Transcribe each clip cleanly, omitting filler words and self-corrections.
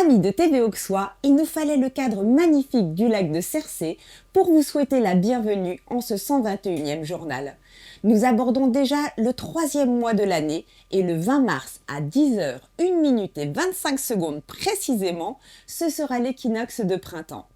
Amis de TV Auxois, il nous fallait le cadre magnifique du lac de Cercé pour vous souhaiter la bienvenue en ce 121e journal. Nous abordons déjà le 3e mois de l'année et le 20 mars à 10h, 1 minute et 25 secondes précisément, ce sera l'équinoxe de printemps.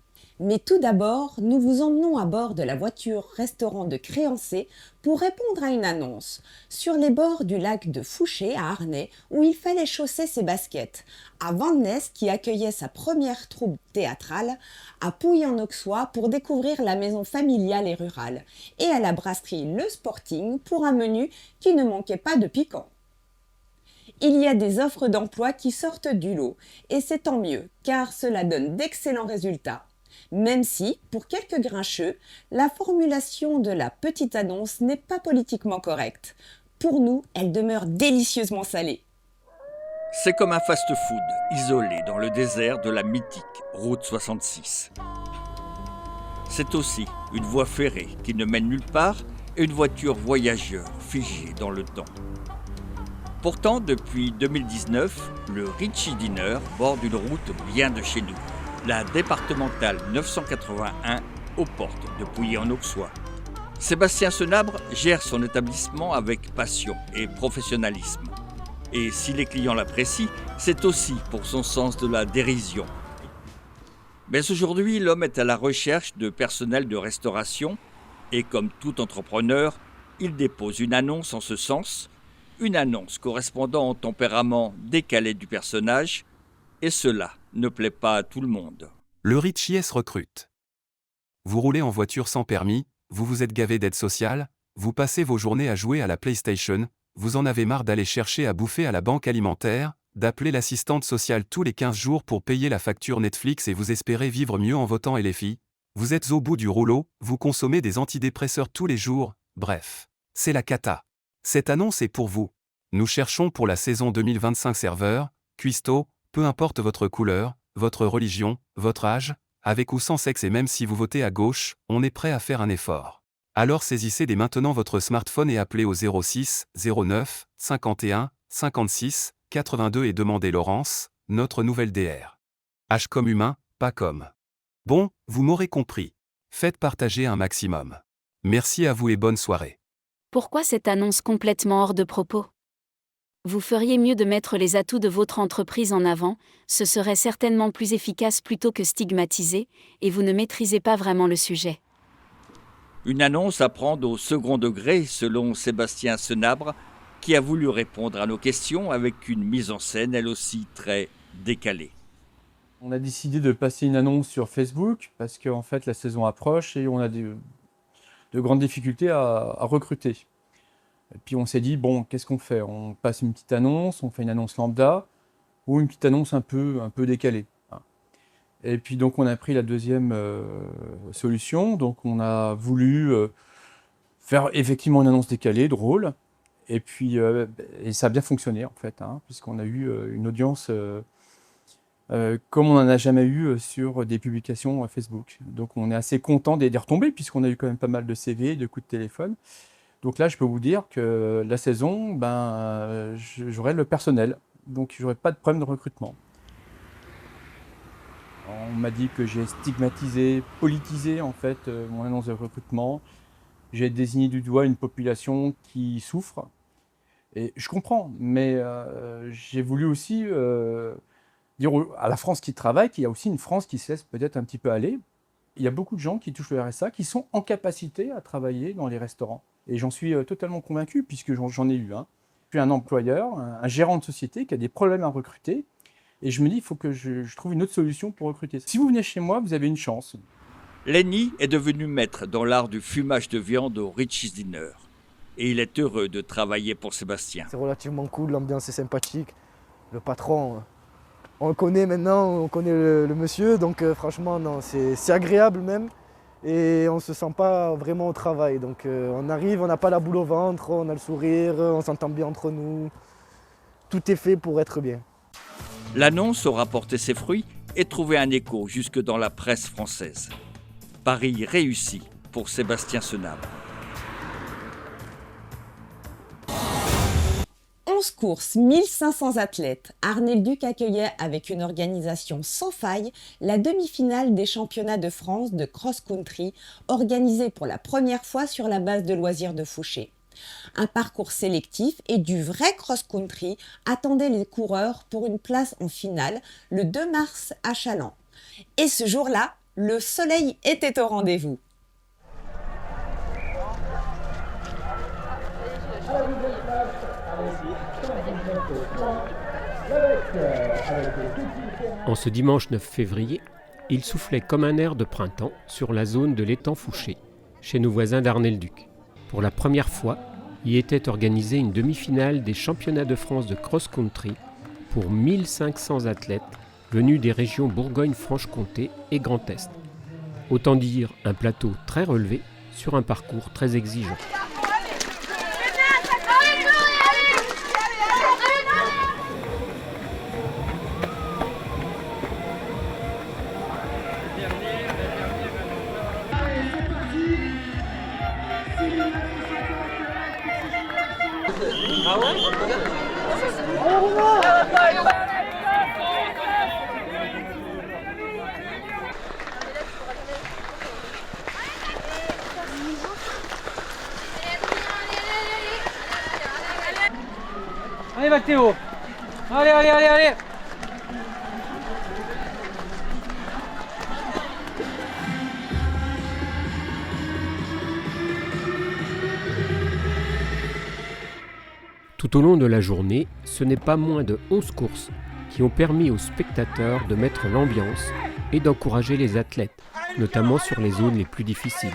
Mais tout d'abord, nous vous emmenons à bord de la voiture-restaurant de Créancé pour répondre à une annonce. Sur les bords du lac de Fouché à Arnay, où il fallait chausser ses baskets. À Vannes, qui accueillait sa première troupe théâtrale. À Pouilly-en-Auxois pour découvrir la maison familiale et rurale. Et à la brasserie Le Sporting pour un menu qui ne manquait pas de piquant. Il y a des offres d'emploi qui sortent du lot. Et c'est tant mieux, car cela donne d'excellents résultats. Même si, pour quelques grincheux, la formulation de la petite annonce n'est pas politiquement correcte. Pour nous, elle demeure délicieusement salée. C'est comme un fast-food isolé dans le désert de la mythique Route 66. C'est aussi une voie ferrée qui ne mène nulle part et une voiture voyageur figée dans le temps. Pourtant, depuis 2019, le Ritchie Diner borde une route bien de chez nous. La départementale 981 aux portes de Pouilly-en-Auxois. Sébastien Senabre gère son établissement avec passion et professionnalisme. Et si les clients l'apprécient, c'est aussi pour son sens de la dérision. Mais aujourd'hui, l'homme est à la recherche de personnel de restauration et comme tout entrepreneur, il dépose une annonce en ce sens, une annonce correspondant au tempérament décalé du personnage, et cela ne plaît pas à tout le monde. Le Ritchie recrute. Vous roulez en voiture sans permis, vous vous êtes gavé d'aide sociale, vous passez vos journées à jouer à la PlayStation, vous en avez marre d'aller chercher à bouffer à la banque alimentaire, d'appeler l'assistante sociale tous les 15 jours pour payer la facture Netflix et vous espérez vivre mieux en votant LFI. Vous êtes au bout du rouleau, vous consommez des antidépresseurs tous les jours, bref. C'est la cata. Cette annonce est pour vous. Nous cherchons pour la saison 2025 serveur, cuistot, peu importe votre couleur, votre religion, votre âge, avec ou sans sexe et même si vous votez à gauche, on est prêt à faire un effort. Alors saisissez dès maintenant votre smartphone et appelez au 06 09 51 56 82 et demandez Laurence, notre nouvelle DR. H comme humain, pas comme. Bon, vous m'aurez compris. Faites partager un maximum. Merci à vous et bonne soirée. Pourquoi cette annonce complètement hors de propos ? Vous feriez mieux de mettre les atouts de votre entreprise en avant, ce serait certainement plus efficace plutôt que stigmatiser, et vous ne maîtrisez pas vraiment le sujet. Une annonce à prendre au second degré, selon Sébastien Senabre, qui a voulu répondre à nos questions avec une mise en scène, elle aussi très décalée. On a décidé de passer une annonce sur Facebook, parce qu'en fait la saison approche et on a de grandes difficultés à recruter. Et puis on s'est dit, bon, qu'est-ce qu'on fait ? On passe une petite annonce, on fait une annonce lambda, ou une petite annonce un peu décalée. Et puis donc on a pris la deuxième solution, donc on a voulu faire effectivement une annonce décalée, drôle, et puis et ça a bien fonctionné en fait, puisqu'on a eu une audience comme on n'en a jamais eu sur des publications Facebook. Donc on est assez content des retombées, puisqu'on a eu quand même pas mal de CV, de coups de téléphone. Donc là, je peux vous dire que la saison, j'aurai le personnel, donc je n'aurai pas de problème de recrutement. On m'a dit que j'ai stigmatisé, politisé en fait mon annonce de recrutement. J'ai désigné du doigt une population qui souffre. Et je comprends, mais j'ai voulu aussi dire à la France qui travaille qu'il y a aussi une France qui se laisse peut-être un petit peu aller. Il y a beaucoup de gens qui touchent le RSA qui sont en capacité à travailler dans les restaurants. Et j'en suis totalement convaincu, puisque j'en ai eu. Je suis un employeur, un gérant de société qui a des problèmes à recruter. Et je me dis, il faut que je trouve une autre solution pour recruter. Si vous venez chez moi, vous avez une chance. Lenny est devenu maître dans l'art du fumage de viande au Ritchie Diner. Et il est heureux de travailler pour Sébastien. C'est relativement cool, l'ambiance est sympathique. Le patron, on le connaît maintenant, on connaît le monsieur. Donc franchement, non, c'est agréable même. Et on ne se sent pas vraiment au travail. Donc on arrive, on n'a pas la boule au ventre, on a le sourire, on s'entend bien entre nous. Tout est fait pour être bien. L'annonce aura porté ses fruits et trouvé un écho jusque dans la presse française. Paris réussi pour Sébastien Senabre. On 11 courses, 1500 athlètes, Arnay-le-Duc accueillait avec une organisation sans faille la demi-finale des championnats de France de cross-country organisée pour la première fois sur la base de loisirs de Fouché. Un parcours sélectif et du vrai cross-country attendait les coureurs pour une place en finale le 2 mars à Challans. Et ce jour-là, le soleil était au rendez-vous. En ce dimanche 9 février, il soufflait comme un air de printemps sur la zone de l'étang Fouché, chez nos voisins d'Arnay-le-Duc. Pour la première fois, y était organisée une demi-finale des championnats de France de cross-country pour 1500 athlètes venus des régions Bourgogne-Franche-Comté et Grand Est. Autant dire un plateau très relevé sur un parcours très exigeant. Allez Mathéo, allez. Tout au long de la journée, ce n'est pas moins de 11 courses qui ont permis aux spectateurs de mettre l'ambiance et d'encourager les athlètes, notamment sur les zones les plus difficiles.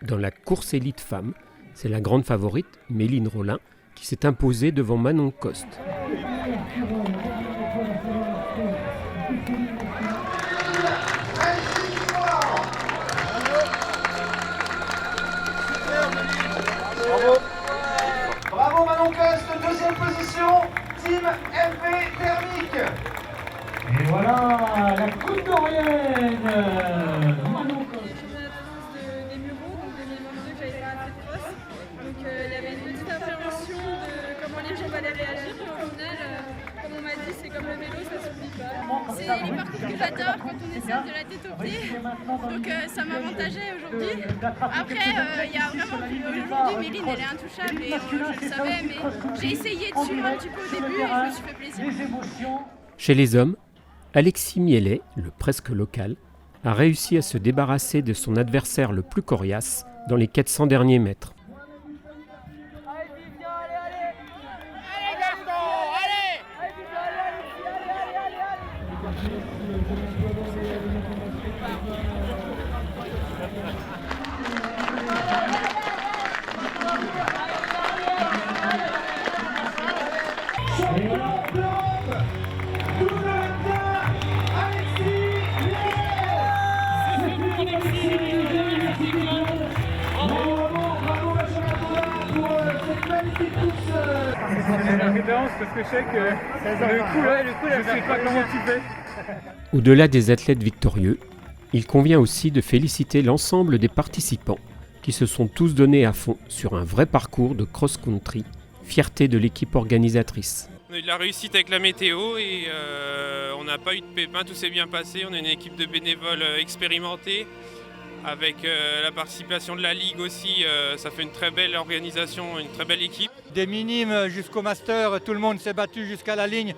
Dans la course élite femme, c'est la grande favorite, Méline Rollin, qui s'est imposée devant Manon Coste. Bravo Manon Coste, deuxième position, Team FV Thermique. Et voilà la coupe d'Orienne. Manon Coste. Des Mureaux, donc 2022 que j'avais fait un peu de cross. Donc il y avait une petite appréhension de comment les gens allaient réagir. Mais au final, comme on m'a dit, c'est comme le vélo, ça s'oublie pas. C'est les parcours que j'adore quand on essaie de la tête aux pieds. Donc ça m'avantageait aujourd'hui. Après, il y a vraiment aujourd'hui, Méline, elle est intouchable et je le savais, mais j'ai essayé de suivre un petit peu au début et je me suis fait plaisir. Chez les hommes, Alexis Mielet, le presque local, a réussi à se débarrasser de son adversaire le plus coriace dans les 400 derniers mètres. Au-delà des athlètes victorieux, il convient aussi de féliciter l'ensemble des participants qui se sont tous donnés à fond sur un vrai parcours de cross-country, fierté de l'équipe organisatrice. On a eu de la réussite avec la météo et on n'a pas eu de pépins, tout s'est bien passé. On est une équipe de bénévoles expérimentés avec la participation de la Ligue aussi. Ça fait une très belle organisation, une très belle équipe. Des minimes jusqu'au master, tout le monde s'est battu jusqu'à la ligne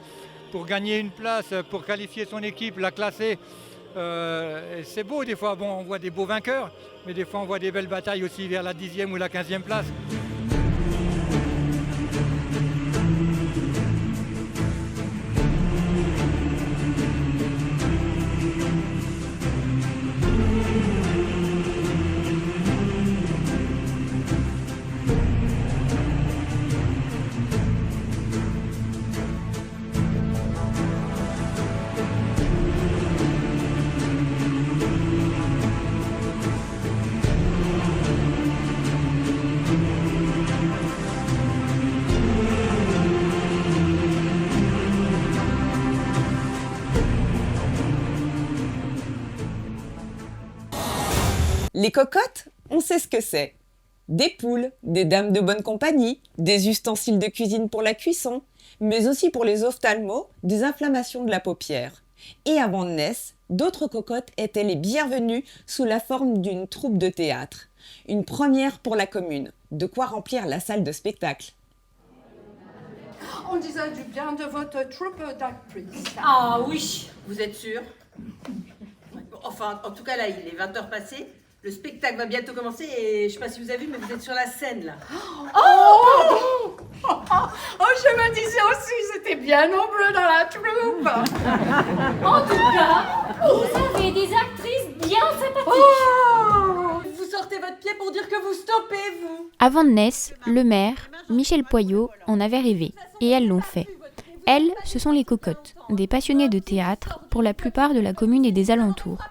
pour gagner une place, pour qualifier son équipe, la classer. C'est beau des fois, bon, on voit des beaux vainqueurs, mais des fois on voit des belles batailles aussi vers la 10e ou la 15e place. Les cocottes, on sait ce que c'est. Des poules, des dames de bonne compagnie, des ustensiles de cuisine pour la cuisson, mais aussi pour les ophtalmos, des inflammations de la paupière. Et avant de naissance, d'autres cocottes étaient les bienvenues sous la forme d'une troupe de théâtre. Une première pour la commune, de quoi remplir la salle de spectacle. On disait du bien de votre troupe d'actrices. Ah oui, vous êtes sûr? Enfin, en tout cas là, il est 20h passé. Le spectacle va bientôt commencer et je sais pas si vous avez vu, mais vous êtes sur la scène là. Oh, pardon. Oh, je me disais aussi, c'était bien nombreux dans la troupe. En tout cas, vous avez des actrices bien sympathiques. Oh, vous sortez votre pied pour dire que vous stoppez, vous. Avant de naissance, le maire, Michel Poyot, en avait rêvé, et elles l'ont fait. Elles, ce sont les cocottes, des passionnées de théâtre, pour la plupart de la commune et des alentours.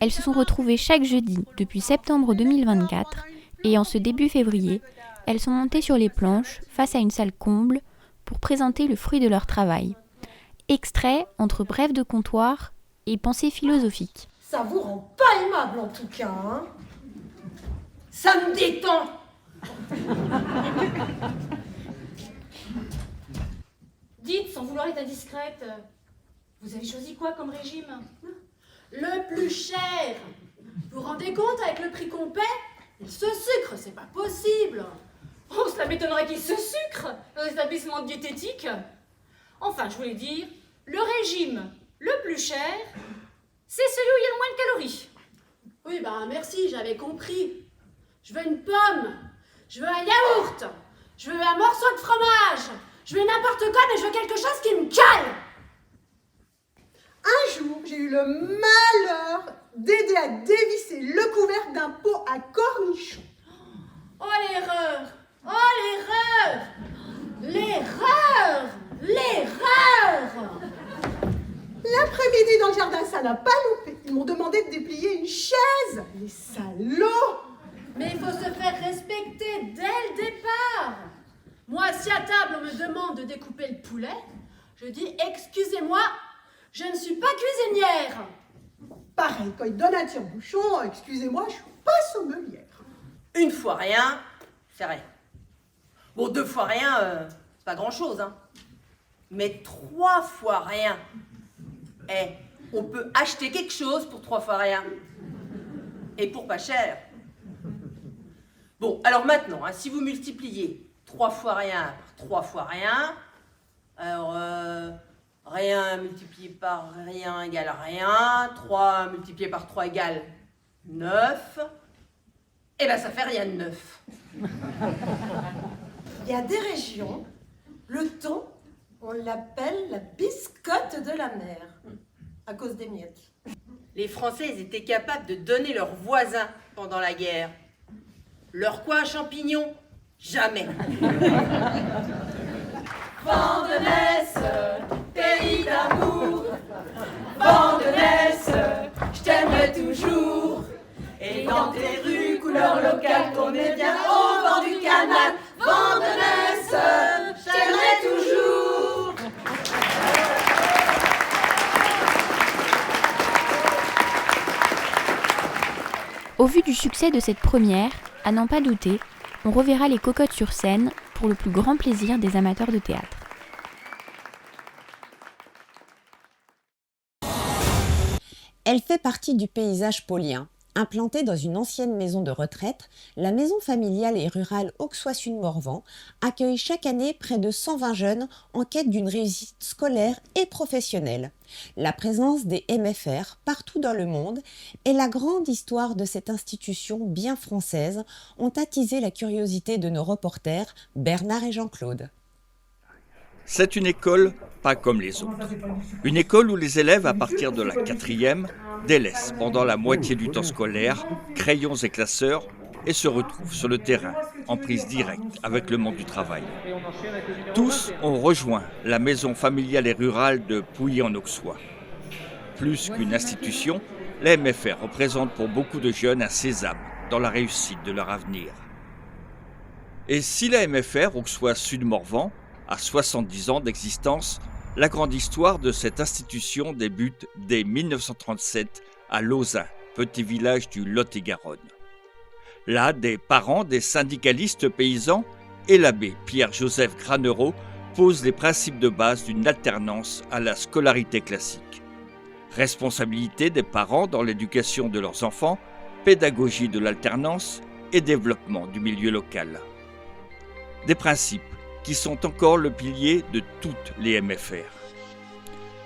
Elles se sont retrouvées chaque jeudi depuis septembre 2024, et en ce début février, elles sont montées sur les planches, face à une salle comble, pour présenter le fruit de leur travail. Extrait entre brèves de comptoir et pensées philosophiques. Ça vous rend pas aimable en tout cas, hein? Ça me détend. Dites, sans vouloir être indiscrète, vous avez choisi quoi comme régime? Le plus cher. Vous vous rendez compte avec le prix qu'on paie? Il se sucre, c'est pas possible. Oh, cela m'étonnerait qu'il se sucre dans les établissements diététiques. Enfin, je voulais dire, le régime le plus cher, c'est celui où il y a le moins de calories. Oui, bah merci, j'avais compris. Je veux une pomme, je veux un yaourt, je veux un morceau de fromage, je veux n'importe quoi, mais je veux quelque chose qui me cale. Un jour, j'ai eu le malheur d'aider à dévisser le couvercle d'un pot à cornichons. Oh l'erreur! Oh l'erreur! L'erreur! L'erreur! L'après-midi dans le jardin, ça n'a pas loupé. Ils m'ont demandé de déplier une chaise. Les salauds! Mais il faut se faire respecter dès le départ. Moi, si à table on me demande de découper le poulet, je dis excusez-moi, je ne suis pas cuisinière. Pareil, quand ils donnent un tire-bouchon, excusez-moi, je suis pas sommelière. Une fois rien, c'est rien. Bon, 2 fois rien, c'est pas grand-chose, hein. Mais 3 fois rien, on peut acheter quelque chose pour 3 fois rien. Et pour pas cher. Bon, alors maintenant, hein, si vous multipliez 3 fois rien par 3 fois rien, alors rien multiplié par rien égale rien, 3 multiplié par 3 égale 9, et ben ça fait rien de 9. Il y a des régions, le thon, on l'appelle la biscotte de la mer, à cause des miettes. Les Français ils étaient capables de donner leurs voisins pendant la guerre. Leur quoi à champignons? Jamais. Vandenesse, pays d'amour. Vandenesse, je t'aimerai toujours. Et dans tes rues, couleur locale, tournez bien au bord du canal. Vandenesse, je t'aimerai toujours. Au vu du succès de cette première, à n'en pas douter, on reverra les cocottes sur scène pour le plus grand plaisir des amateurs de théâtre. Elle fait partie du paysage paulien. Implantée dans une ancienne maison de retraite, la maison familiale et rurale Auxois-Sud-Morvan accueille chaque année près de 120 jeunes en quête d'une réussite scolaire et professionnelle. La présence des MFR partout dans le monde et la grande histoire de cette institution bien française ont attisé la curiosité de nos reporters Bernard et Jean-Claude. C'est une école pas comme les autres. Une école où les élèves, à partir de la 4e, délaissent pendant la moitié du temps scolaire crayons et classeurs et se retrouvent sur le terrain, en prise directe avec le monde du travail. Tous ont rejoint la maison familiale et rurale de Pouilly-en-Auxois. Plus qu'une institution, la MFR représente pour beaucoup de jeunes un sésame dans la réussite de leur avenir. Et si la MFR Auxois-Sud-Morvan a 70 ans d'existence, la grande histoire de cette institution débute dès 1937 à Lauzun, petit village du Lot-et-Garonne. Là, des parents, des syndicalistes paysans et l'abbé Pierre-Joseph Granerot posent les principes de base d'une alternance à la scolarité classique. Responsabilité des parents dans l'éducation de leurs enfants, pédagogie de l'alternance et développement du milieu local. Des principes qui sont encore le pilier de toutes les MFR.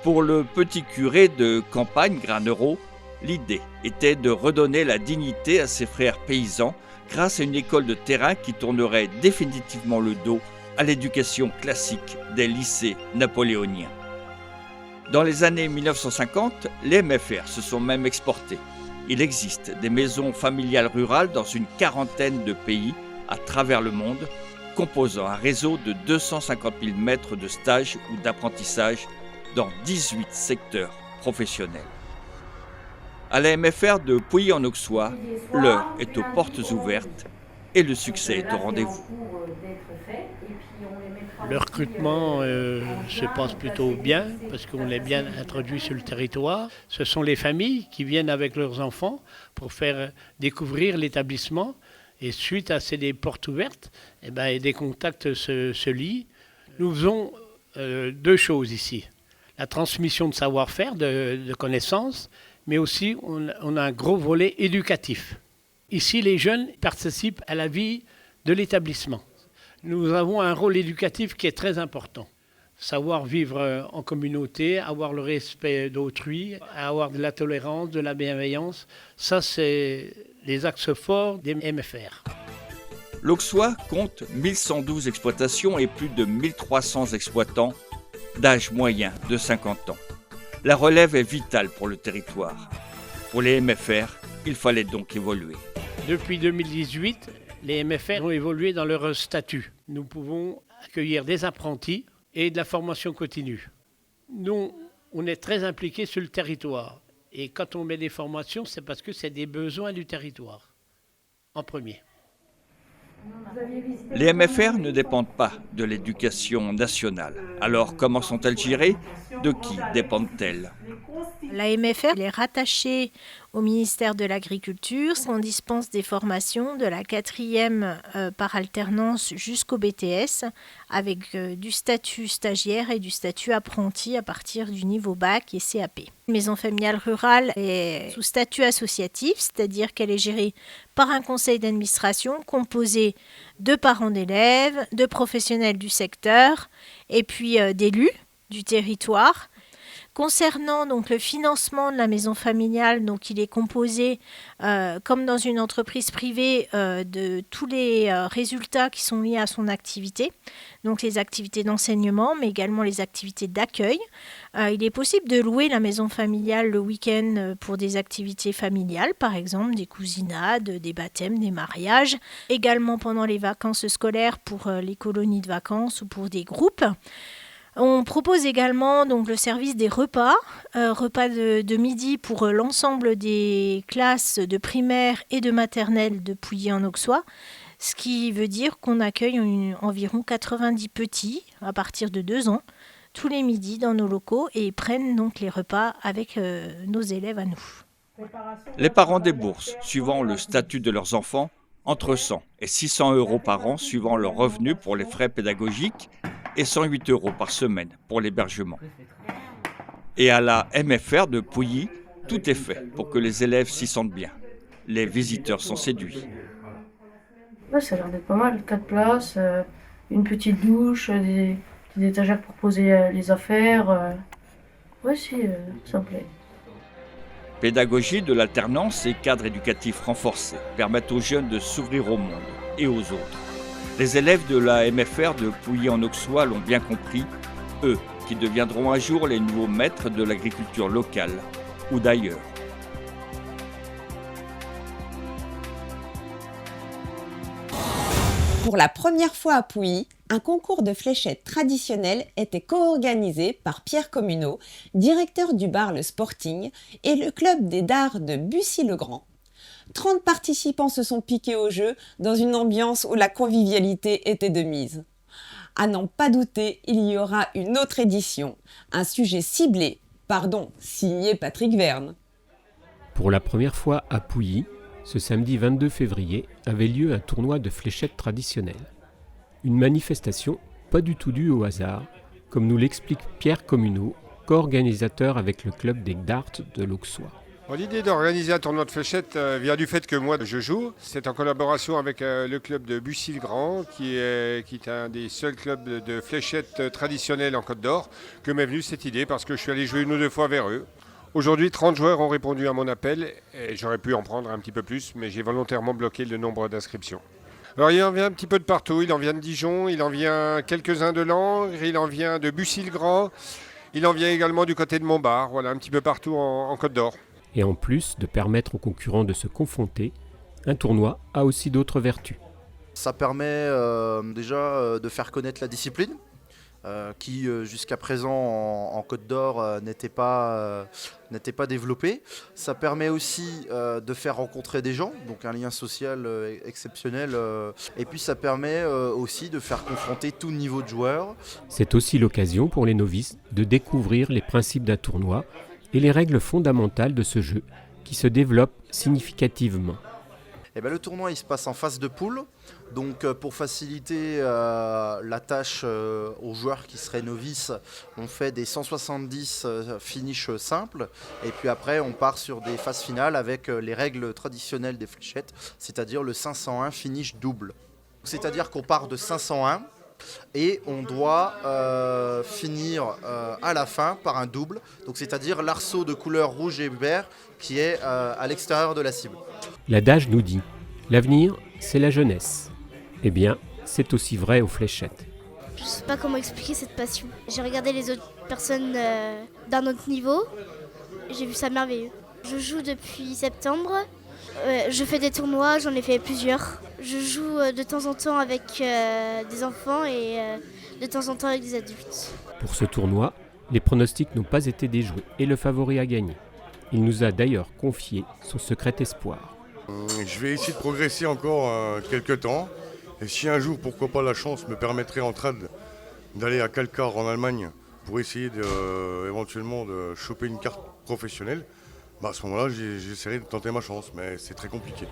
Pour le petit curé de campagne Granerot, l'idée était de redonner la dignité à ses frères paysans grâce à une école de terrain qui tournerait définitivement le dos à l'éducation classique des lycées napoléoniens. Dans les années 1950, les MFR se sont même exportés. Il existe des maisons familiales rurales dans une quarantaine de pays à travers le monde, composant un réseau de 250 000 maîtres de stage ou d'apprentissage dans 18 secteurs professionnels. À la MFR de Pouilly-en-Auxois, l'heure est aux portes ouvertes et le succès est au rendez-vous. Le recrutement se passe plutôt bien parce qu'on est bien introduit sur le territoire. Ce sont les familles qui viennent avec leurs enfants pour faire découvrir l'établissement. Et suite à ces portes ouvertes, et des contacts se lient. Nous faisons deux choses ici. La transmission de savoir-faire, de connaissances, mais aussi on a un gros volet éducatif. Ici, les jeunes participent à la vie de l'établissement. Nous avons un rôle éducatif qui est très important. Savoir vivre en communauté, avoir le respect d'autrui, avoir de la tolérance, de la bienveillance, ça c'est les axes forts des MFR. L'Auxois compte 1112 exploitations et plus de 1300 exploitants d'âge moyen de 50 ans. La relève est vitale pour le territoire. Pour les MFR, il fallait donc évoluer. Depuis 2018, les MFR ont évolué dans leur statut. Nous pouvons accueillir des apprentis et de la formation continue. Nous, on est très impliqués sur le territoire. Et quand on met des formations, c'est parce que c'est des besoins du territoire, en premier. Les MFR ne dépendent pas de l'éducation nationale. Alors comment sont-elles gérées? De qui dépendent-elles? La MFR est rattachée au ministère de l'Agriculture. On dispense des formations de la 4e par alternance jusqu'au BTS avec du statut stagiaire et du statut apprenti à partir du niveau bac et CAP. La maison familiale rurale est sous statut associatif, c'est-à-dire qu'elle est gérée par un conseil d'administration composé de parents d'élèves, de professionnels du secteur et puis d'élus du territoire. Concernant donc le financement de la maison familiale, donc il est composé, comme dans une entreprise privée, de tous les résultats qui sont liés à son activité, donc les activités d'enseignement, mais également les activités d'accueil. Il est possible de louer la maison familiale le week-end pour des activités familiales, par exemple des cousinades, des baptêmes, des mariages, également pendant les vacances scolaires pour les colonies de vacances ou pour des groupes. On propose également donc, le service des repas de midi pour l'ensemble des classes de primaire et de maternelle de Pouilly-en-Auxois, ce qui veut dire qu'on accueille environ 90 petits à partir de 2 ans tous les midis dans nos locaux et prennent donc les repas avec nos élèves à nous. Les parents déboursent, suivant le statut de leurs enfants, entre 100 et 600 euros par an suivant leurs revenus pour les frais pédagogiques et 108 euros par semaine pour l'hébergement. Et à la MFR de Pouilly, tout est fait pour que les élèves s'y sentent bien. Les visiteurs sont séduits. Ouais, ça a l'air d'être pas mal, 4 places, une petite douche, des étagères pour poser les affaires. Ouais, si, ça me plaît. Pédagogie de l'alternance et cadre éducatif renforcé permettent aux jeunes de s'ouvrir au monde et aux autres. Les élèves de la MFR de Pouilly-en-Auxois l'ont bien compris, eux qui deviendront un jour les nouveaux maîtres de l'agriculture locale ou d'ailleurs. Pour la première fois à Pouilly, un concours de fléchettes traditionnelles était co-organisé par Pierre Communot, directeur du bar Le Sporting, et le club des dards de Bussy-le-Grand. 30 participants se sont piqués au jeu dans une ambiance où la convivialité était de mise. À n'en pas douter, il y aura une autre édition, un sujet ciblé, signé Patrick Verne. Pour la première fois à Pouilly, ce samedi 22 février avait lieu un tournoi de fléchettes traditionnelles. Une manifestation pas du tout due au hasard, comme nous l'explique Pierre Communot, co-organisateur avec le club des darts de l'Auxois. L'idée d'organiser un tournoi de fléchettes vient du fait que moi je joue. C'est en collaboration avec le club de Bussy-le-Grand, qui est un des seuls clubs de fléchettes traditionnelles en Côte d'Or, que m'est venue cette idée parce que je suis allé jouer 1 ou 2 fois vers eux. Aujourd'hui, 30 joueurs ont répondu à mon appel et j'aurais pu en prendre un petit peu plus, mais j'ai volontairement bloqué le nombre d'inscriptions. Alors il en vient un petit peu de partout, il en vient de Dijon, il en vient quelques-uns de Langres, il en vient de Bussy-le-Grand, il en vient également du côté de Montbard, voilà, un petit peu partout en Côte d'Or. Et en plus de permettre aux concurrents de se confronter, un tournoi a aussi d'autres vertus. Ça permet déjà de faire connaître la discipline, qui jusqu'à présent en Côte d'Or n'était pas développée. Ça permet aussi de faire rencontrer des gens, donc un lien social exceptionnel. Et puis ça permet aussi de faire confronter tout niveau de joueurs. C'est aussi l'occasion pour les novices de découvrir les principes d'un tournoi et les règles fondamentales de ce jeu qui se développe significativement. Le tournoi il se passe en phase de poule, donc pour faciliter la tâche aux joueurs qui seraient novices, on fait des 170 finishes simples et puis après on part sur des phases finales avec les règles traditionnelles des fléchettes, c'est-à-dire le 501 finish double. C'est-à-dire qu'on part de 501 et on doit finir à la fin par un double, donc c'est-à-dire l'arceau de couleur rouge et vert qui est à l'extérieur de la cible. L'adage nous dit « L'avenir, c'est la jeunesse ». Eh bien, c'est aussi vrai aux fléchettes. Je ne sais pas comment expliquer cette passion. J'ai regardé les autres personnes d'un autre niveau, j'ai vu ça merveilleux. Je joue depuis septembre, je fais des tournois, j'en ai fait plusieurs. Je joue de temps en temps avec des enfants et de temps en temps avec des adultes. Pour ce tournoi, les pronostics n'ont pas été déjoués et le favori a gagné. Il nous a d'ailleurs confié son secret espoir. Je vais essayer de progresser encore quelques temps. Et si un jour, pourquoi pas, la chance me permettrait en trad d'aller à Kalkar en Allemagne pour essayer éventuellement de choper une carte professionnelle, à ce moment-là, j'essaierai de tenter ma chance, mais c'est très compliqué.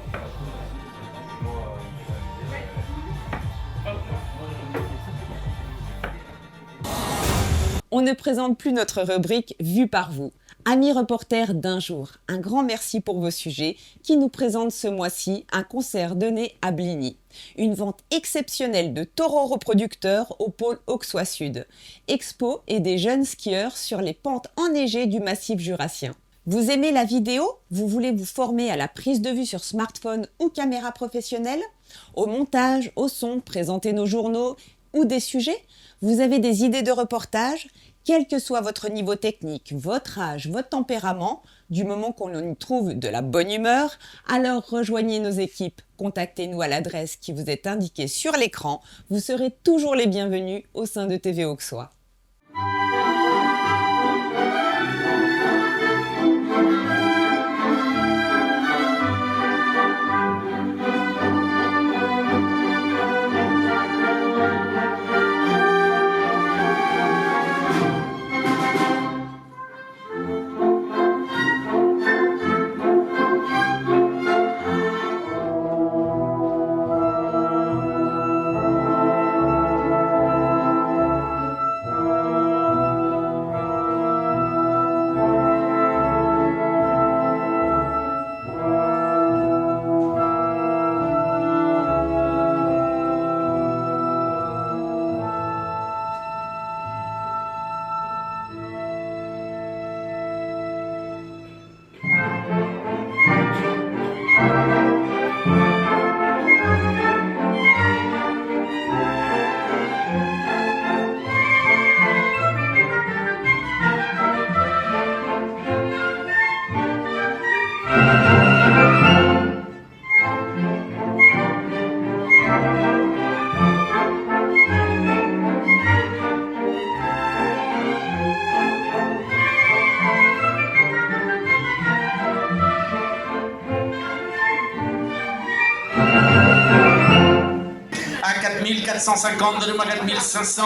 On ne présente plus notre rubrique Vue par vous. Amis reporters d'un jour, un grand merci pour vos sujets qui nous présentent ce mois-ci un concert donné à Bligny. Une vente exceptionnelle de taureaux reproducteurs au pôle Auxois Sud. Expo et des jeunes skieurs sur les pentes enneigées du massif jurassien. Vous aimez la vidéo? Vous voulez vous former à la prise de vue sur smartphone ou caméra professionnelle? Au montage, au son, présenter nos journaux ou des sujets? Vous avez des idées de reportage? Quel que soit votre niveau technique, votre âge, votre tempérament, du moment qu'on y trouve de la bonne humeur, alors rejoignez nos équipes. Contactez-nous à l'adresse qui vous est indiquée sur l'écran. Vous serez toujours les bienvenus au sein de TV Auxois. À 4450, donnez-moi 4500.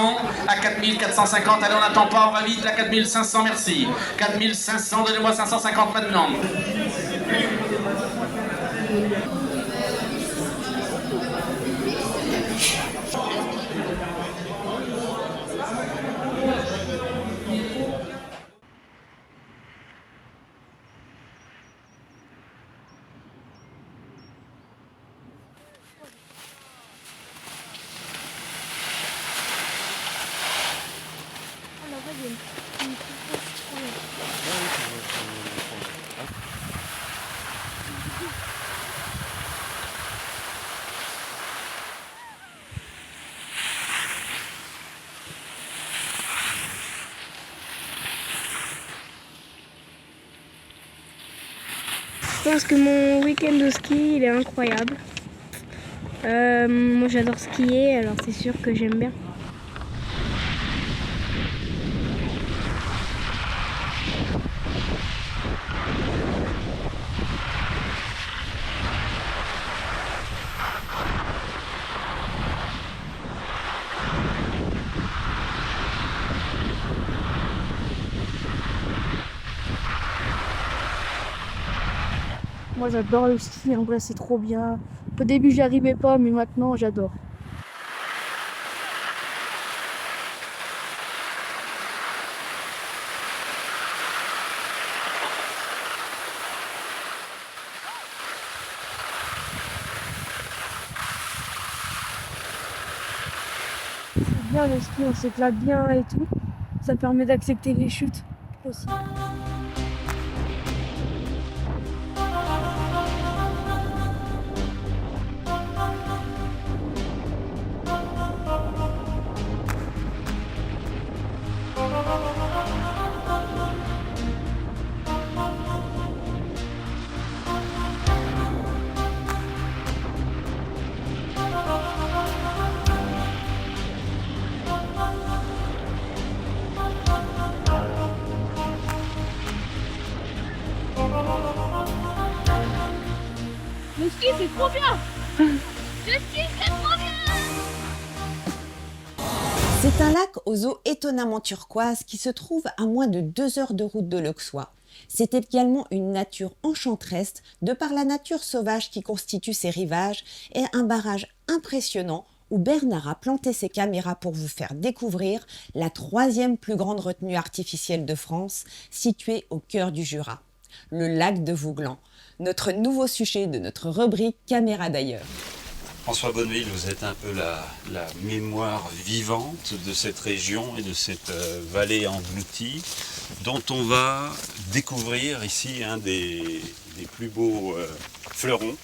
À 4450, allez, on n'attend pas, on va vite. À 4500, merci. 4500, donnez-moi 550 maintenant. Je pense que mon week-end au ski, il est incroyable. Moi j'adore skier, alors c'est sûr que j'aime bien. Moi j'adore le ski, en vrai c'est trop bien. Au début j'y arrivais pas, mais maintenant j'adore. C'est bien le ski, on s'éclate bien et tout. Ça permet d'accepter les chutes aussi. Le ski c'est trop bien. Le ski c'est trop bien. C'est un lac aux eaux étonnamment turquoises qui se trouve à moins de 2 heures de route de l'Auxois. C'est également une nature enchanteresse de par la nature sauvage qui constitue ses rivages et un barrage impressionnant où Bernard a planté ses caméras pour vous faire découvrir la 3e plus grande retenue artificielle de France, située au cœur du Jura, le lac de Vouglan, notre nouveau sujet de notre rubrique Caméra d'ailleurs. François Bonneville, vous êtes un peu la mémoire vivante de cette région et de cette vallée engloutie, dont on va découvrir ici un des plus beaux fleurons,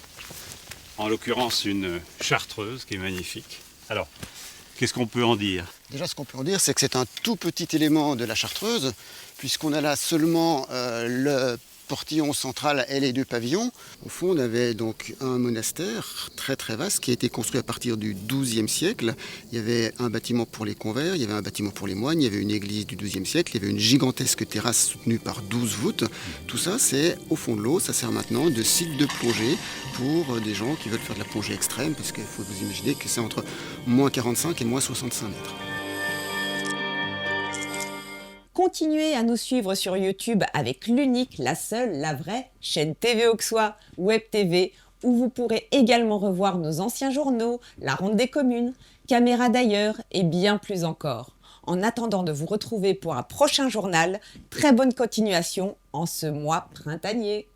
en l'occurrence une chartreuse qui est magnifique. Alors, qu'est-ce qu'on peut en dire? Déjà, ce qu'on peut en dire, c'est que c'est un tout petit élément de la chartreuse, puisqu'on a là seulement le portillon central et les 2 pavillons. Au fond, on avait donc un monastère très très vaste qui a été construit à partir du XIIe siècle. Il y avait un bâtiment pour les convers, il y avait un bâtiment pour les moines, il y avait une église du XIIe siècle, il y avait une gigantesque terrasse soutenue par 12 voûtes. Tout ça, c'est au fond de l'eau. Ça sert maintenant de site de plongée pour des gens qui veulent faire de la plongée extrême, parce qu'il faut vous imaginer que c'est entre moins 45 et moins 65 mètres. Continuez à nous suivre sur YouTube avec l'unique, la seule, la vraie chaîne TV Auxois, Web TV, où vous pourrez également revoir nos anciens journaux, la Ronde des communes, Caméra d'ailleurs et bien plus encore. En attendant de vous retrouver pour un prochain journal, très bonne continuation en ce mois printanier.